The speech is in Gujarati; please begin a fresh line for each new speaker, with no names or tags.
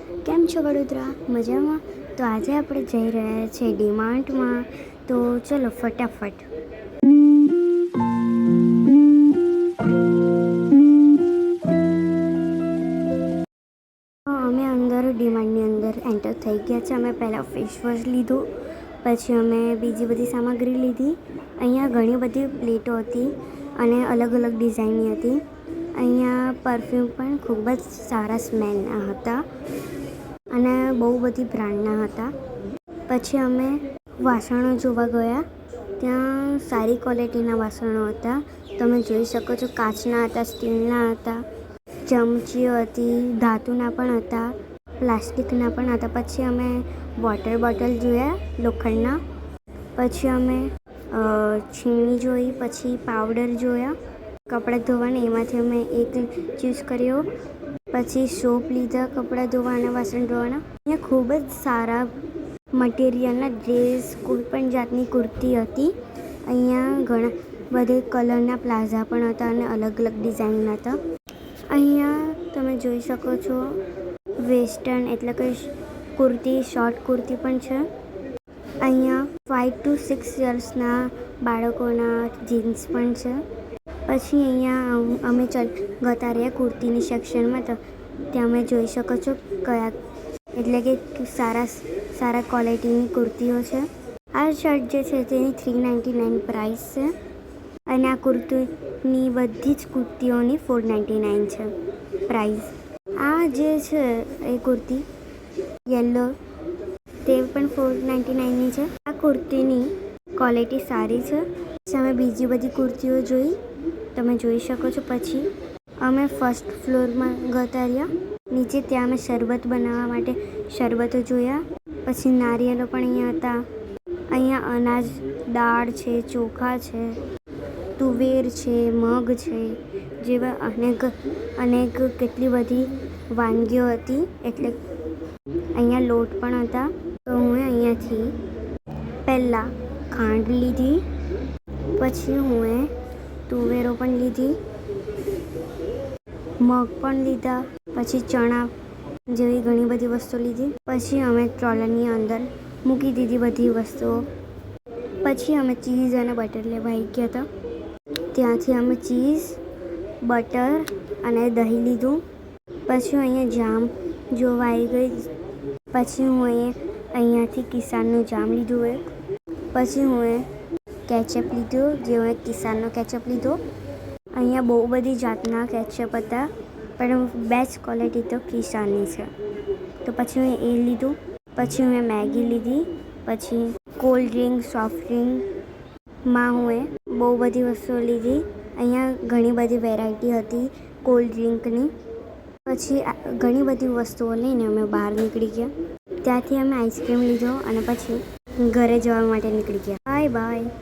કેમ છો વડોદરા? મજામાં? તો આજે આપણે જઈ રહ્યા છીએ ડીમાર્ટમાં. તો ચલો ફટાફટ. અમે અંદર ડીમાર્ટની અંદર એન્ટર થઈ ગયા છે. અમે પહેલાં ફેસ વોશ લીધું, પછી અમે બીજી બધી સામગ્રી લીધી. અહીંયા ઘણી બધી પ્લેટો હતી અને અલગ અલગ ડિઝાઇનની હતી. અહીંયા પરફ્યુમ પણ ખૂબ જ સારા સ્મેલના હતા અને બહુ બધી બ્રાન્ડના હતા. પછી અમે વાસણો જોવા ગયા. ત્યાં સારી ક્વોલિટીના વાસણો હતા. તમે જોઈ શકો છો, કાચના હતા, સ્ટીલના હતા, ચમચીઓ હતી, ધાતુના પણ હતા, પ્લાસ્ટિકના પણ હતા. પછી અમે વોટર બોટલ જોયા લોખંડના. પછી અમે છીણી જોઈ, પછી પાવડર જોયા કપડાં ધોવાના. એમાંથી અમે એક ચૂઝ કર્યો. પછી સોપ લીધા કપડાં ધોવા અને વાસણ ધોવાના. અહીંયા ખૂબ જ સારા મટીરિયલના ડ્રેસ, કોઈ પણ જાતની કુર્તી હતી. અહીંયા ઘણા બધા કલરના પ્લાઝા પણ હતા અને અલગ અલગ ડિઝાઇનના હતા. અહીંયા તમે જોઈ શકો છો વેસ્ટર્ન એટલે કે કુર્તી, શોર્ટ કુર્તી પણ છે. અહીંયા 5 to 6 યર્સના બાળકોના જીન્સ પણ છે. પછી અહીંયા અમે જતા રહ્યા કુર્તીની સેક્શનમાં. તો ત્યાં અમે જોઈ શકો છો કયા એટલે કે સારા ક્વોલિટીની કુર્તીઓ છે. આ શર્ટ જે છે તેની 399 પ્રાઇસ છે અને આ કુર્તીની બધી જ કુર્તીઓની 499 છે પ્રાઇસ. આ જે છે એ કુર્તી યલો તે પણ 499ની છે. આ કુર્તીની ક્વોલિટી સારી છે. પછી અમે બીજી બધી કુર્તીઓ જોઈ, તમે જોઈ શકો છો. પછી અમે ફર્સ્ટ ફ્લોરમાં જતા રહ્યા નીચે. ત્યાં અમે શરબત બનાવવા માટે શરબતો જોયા. પછી નારિયેળો પણ અહીંયા હતા. અહીંયા અનાજ, દાળ છે, ચોખા છે, તુવેર છે, મગ છે, જેવા અનેક કેટલી બધી વાનગીઓ હતી. એટલે અહીંયા લોટ પણ હતા. તો હું અહીંયાથી પહેલાં ખાંડ લીધી, પછી હું તુવેરો પણ લીધી, મગ પણ લીધા, પછી ચણા જેવી ઘણી બધી વસ્તુ લીધી. પછી અમે ટ્રોલરની અંદર મૂકી દીધી બધી વસ્તુઓ. પછી અમે ચીઝ અને બટર લેવા આવી ગયા હતા. ત્યાંથી અમે ચીઝ, બટર અને દહીં લીધું. પછી અહીંયા જામ જોવા આવી ગઈ. પછી હું અહીંયાથી કિસાનનું જામ લીધું એક. પછી હું કેચઅપ લીધું, જે હું કિસાનનો કેચઅપ લીધો. અહીંયા બહુ બધી જાતના કેચઅપ હતા, પણ બેસ્ટ ક્વોલિટી તો કિસાનની છે. તો પછી હું એ લીધું. પછી મેં મેગી લીધી. પછી કોલ્ડ ડ્રિંક, સોફ્ટ ડ્રિંકમાં હું બહુ બધી વસ્તુઓ લીધી. અહીંયા ઘણી બધી વેરાયટી હતી કોલ્ડ ડ્રિંકની. પછી ઘણી બધી વસ્તુઓ લઈને અમે બહાર નીકળી ગયા. ત્યાંથી અમે આઈસ્ક્રીમ લીધો અને પછી ઘરે જવા માટે નીકળી ગયા. Bye bye.